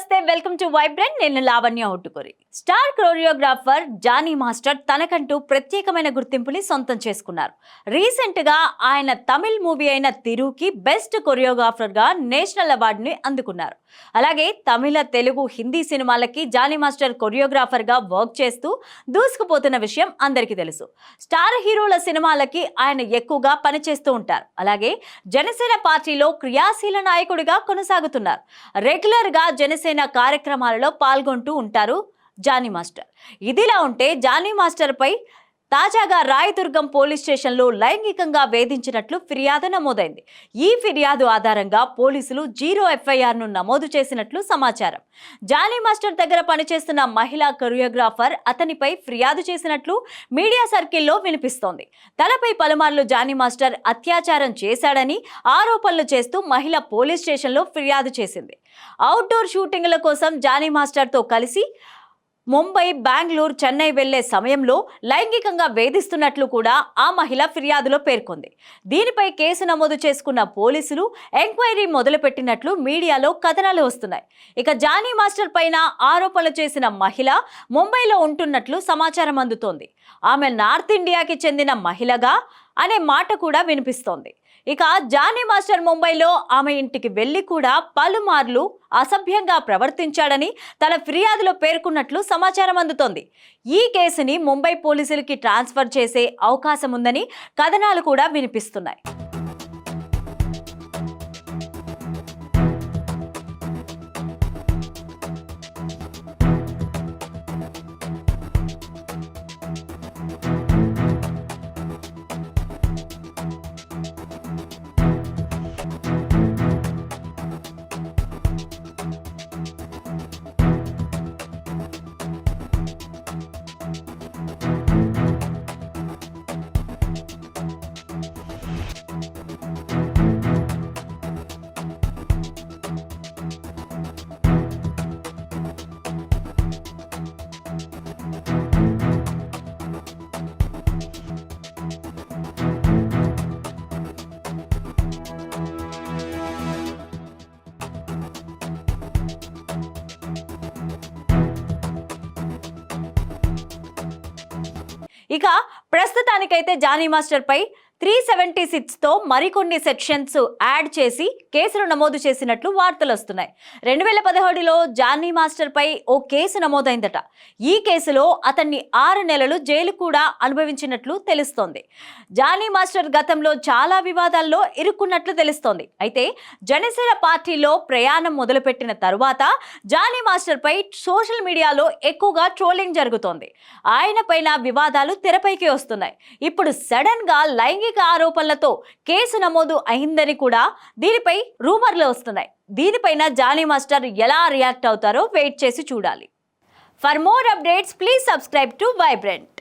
నమస్తే welcome to vibrant నేను లావణ్య ఒట్టుకొరి స్టార్ కొరియోగ్రాఫర్ జానీ మాస్టర్ తనకంటూ ప్రత్యేకమైన గుర్తింపుని సొంతం చేసుకున్నారు. రీసెంట్ గా ఆయన తమిళ్ మూవీ అయిన తిరుకి బెస్ట్ కొరియోగ్రాఫర్ గా నేషనల్ అవార్డుని అందుకున్నారు. అలాగే తమిళ, తెలుగు, హిందీ సినిమాలకి జానీ మాస్టర్ కొరియోగ్రాఫర్ గా వర్క్ చేస్తూ దూసుకుపోతున్న విషయం అందరికీ తెలుసు. స్టార్ హీరోల సినిమాలకి ఆయన ఎక్కువగా పనిచేస్తూ ఉంటారు. అలాగే జనసేన పార్టీలో క్రియాశీల నాయకుడిగా కొనసాగుతున్నారు. రెగ్యులర్ గా జనసేన కార్యక్రమాలలో పాల్గొంటూ ఉంటారు జానీ మాస్టర్. ఇదిలా ఉంటే జానీ మాస్టర్ పై తాజాగా రాయదుర్గం పోలీస్ స్టేషన్లో లైంగికంగా వేధించినట్లు ఫిర్యాదు నమోదైంది. ఈ ఫిర్యాదు ఆధారంగా పోలీసులు 0 FIRను నమోదు చేసినట్లు సమాచారం. జానీ మాస్టర్ దగ్గర పనిచేస్తున్న మహిళా కొరియోగ్రాఫర్ అతనిపై ఫిర్యాదు చేసినట్లు మీడియా సర్కిల్లో వినిపిస్తోంది. తనపై పలుమార్లు జానీ మాస్టర్ అత్యాచారం చేశాడని ఆరోపణలు చేస్తూ మహిళ పోలీస్ స్టేషన్లో ఫిర్యాదు చేసింది. అవుట్డోర్ షూటింగ్ల కోసం జానీ మాస్టర్తో కలిసి ముంబై, బెంగళూరు, చెన్నై వెళ్లే సమయంలో లైంగికంగా వేధిస్తున్నట్లు కూడా ఆ మహిళ ఫిర్యాదులో పేర్కొంది. దీనిపై కేసు నమోదు చేసుకున్న పోలీసులు ఎంక్వైరీ మొదలుపెట్టినట్లు మీడియాలో కథనాలు వస్తున్నాయి. ఇక జానీ మాస్టర్ పైన ఆరోపణలు చేసిన మహిళ ముంబైలో ఉంటున్నట్లు సమాచారం అందుతోంది. ఆమె నార్త్ ఇండియాకి చెందిన మహిళగా అనే మాట కూడా వినిపిస్తోంది. ఇక జానీ మాస్టర్ ముంబైలో ఆమె ఇంటికి వెళ్లి కూడా పలుమార్లు అసభ్యంగా ప్రవర్తించాడని తన ఫిర్యాదులో పేర్కొన్నట్లు సమాచారం అందుతోంది. ఈ కేసుని ముంబై పోలీసులకి ట్రాన్స్ఫర్ చేసే అవకాశం ఉందని కథనాలు కూడా వినిపిస్తున్నాయి. ఇక ప్రస్తుతానికైతే జానీ మాస్టర్ పై 376తో మరికొన్ని సెక్షన్స్ యాడ్ చేసి కేసులు నమోదు చేసినట్లు వార్తలు వస్తున్నాయి. 2017లో జానీ మాస్టర్ పై ఓ కేసు నమోదైందట. ఈ కేసులో అతన్ని 6 నెలలు జైలు కూడా అనుభవించినట్లు తెలుస్తోంది. జానీ మాస్టర్ గతంలో చాలా వివాదాల్లో ఇరుక్కున్నట్లు తెలుస్తోంది. అయితే జనసేన పార్టీలో ప్రయాణం మొదలుపెట్టిన తరువాత జానీ మాస్టర్ పై సోషల్ మీడియాలో ఎక్కువగా ట్రోలింగ్ జరుగుతోంది. ఆయన పైన వివాదాలు తెరపైకి వస్తున్నాయి. ఇప్పుడు సడన్ గా లైంగిక ఆరోపణలతో కేసు నమోదు అయిందని కూడా దీనిపై రూమర్లు వస్తున్నాయి. దీనిపైన జానీ మాస్టర్ ఎలా రియాక్ట్ అవుతారో వెయిట్ చేసి చూడాలి. For more updates please subscribe to vibrant.